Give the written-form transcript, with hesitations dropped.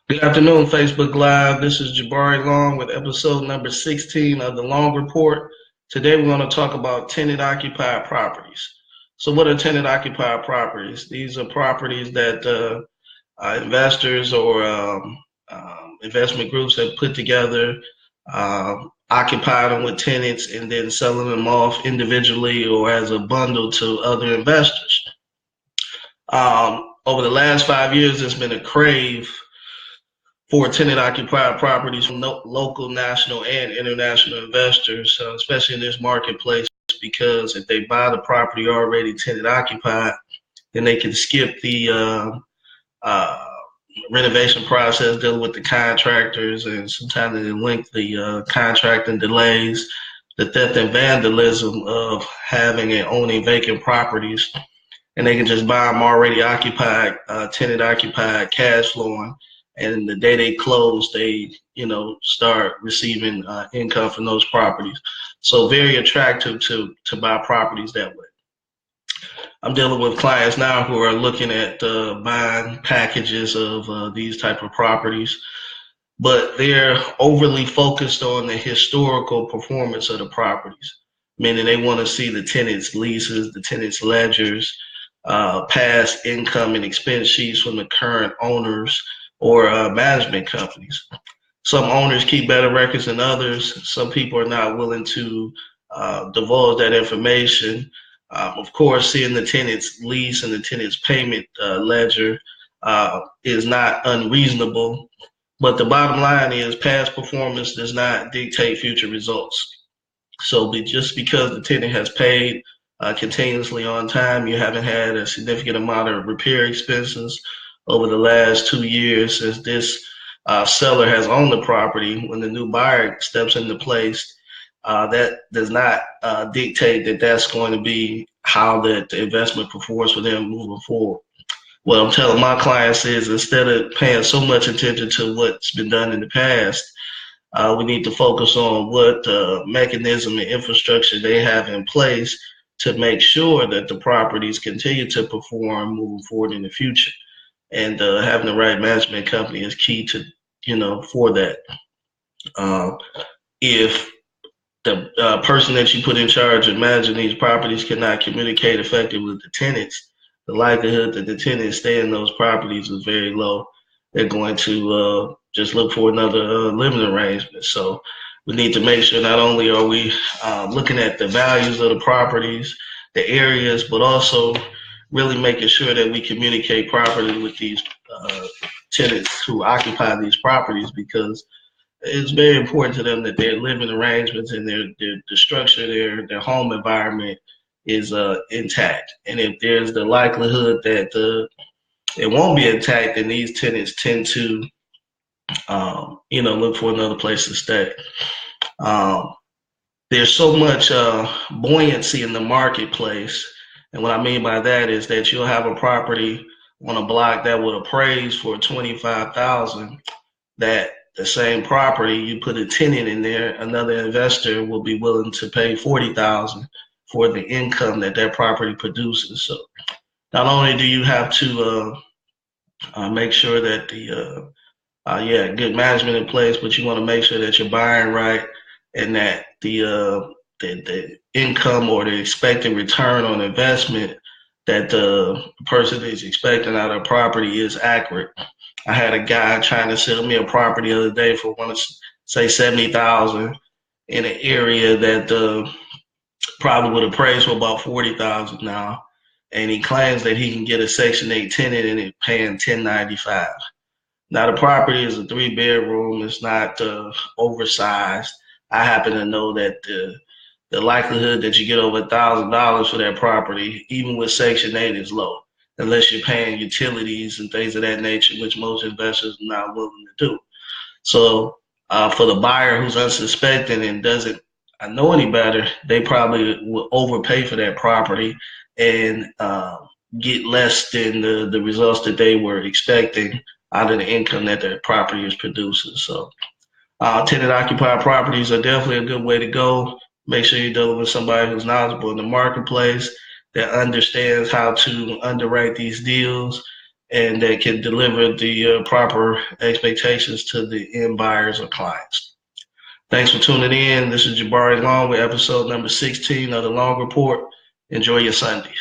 Good afternoon, Facebook Live. This is Jabari Long with episode number 16 of the Long Report. Today we're going to talk about tenant-occupied properties. So what are tenant-occupied properties? These are properties that investors or investment groups have put together, occupy them with tenants, and then selling them off individually or as a bundle to other investors. Over the last 5 years, there's been a crave for tenant-occupied properties from local, national, and international investors, especially in this marketplace, because if they buy the property already tenant-occupied, then they can skip the renovation process, dealing with the contractors, and sometimes they link the contracting delays, the theft and vandalism of having and owning vacant properties, and they can just buy them already occupied, tenant-occupied, cash flowing. And the day they close, they start receiving income from those properties. So very attractive to buy properties that way. I'm dealing with clients now who are looking at buying packages of these type of properties, but they're overly focused on the historical performance of the properties, meaning they want to see the tenants' leases, the tenants' ledgers, past income and expense sheets from the current owners or management companies. Some owners keep better records than others. Some people are not willing to divulge that information. Of course, seeing the tenant's lease and the tenant's payment ledger is not unreasonable, but the bottom line is past performance does not dictate future results. So just because the tenant has paid continuously on time, you haven't had a significant amount of repair expenses over the last 2 years since this seller has owned the property. When the new buyer steps into place, that does not dictate that that's going to be how the investment performs for them moving forward. What I'm telling my clients is instead of paying so much attention to what's been done in the past, we need to focus on what mechanism and infrastructure they have in place to make sure that the properties continue to perform moving forward in the future. And having the right management company is key to, for that. If the person that you put in charge of managing these properties cannot communicate effectively with the tenants, the likelihood that the tenants stay in those properties is very low. They're going to just look for another living arrangement. So we need to make sure not only are we looking at the values of the properties, the areas, but also really making sure that we communicate properly with these tenants who occupy these properties, because it's very important to them that their living arrangements and the structure, their home environment is intact. And if there's the likelihood that it won't be intact, then these tenants tend to, look for another place to stay. There's so much buoyancy in the marketplace. And what I mean by that is that you'll have a property on a block that would appraise for $25,000, that the same property, you put a tenant in there, another investor will be willing to pay $40,000 for the income that property produces. So not only do you have to make sure that the good management in place, but you want to make sure that you're buying right and that the income or the expected return on investment that the person is expecting out of property is accurate. I had a guy trying to sell me a property the other day for, I want to say, $70,000 in an area that probably would appraise for about $40,000 now, and he claims that he can get a Section 8 tenant in it paying $10.95. Now the property is a 3-bedroom. It's not oversized. I happen to know that the likelihood that you get over $1,000 for that property, even with Section 8, is low, unless you're paying utilities and things of that nature, which most investors are not willing to do. So for the buyer who's unsuspecting and doesn't know any better, they probably will overpay for that property and get less than the results that they were expecting out of the income that their property is producing. So tenant-occupied properties are definitely a good way to go. Make sure you're dealing with somebody who's knowledgeable in the marketplace, that understands how to underwrite these deals, and that can deliver the proper expectations to the end buyers or clients. Thanks for tuning in. This is Jabari Long with episode number 16 of the Long Report. Enjoy your Sunday.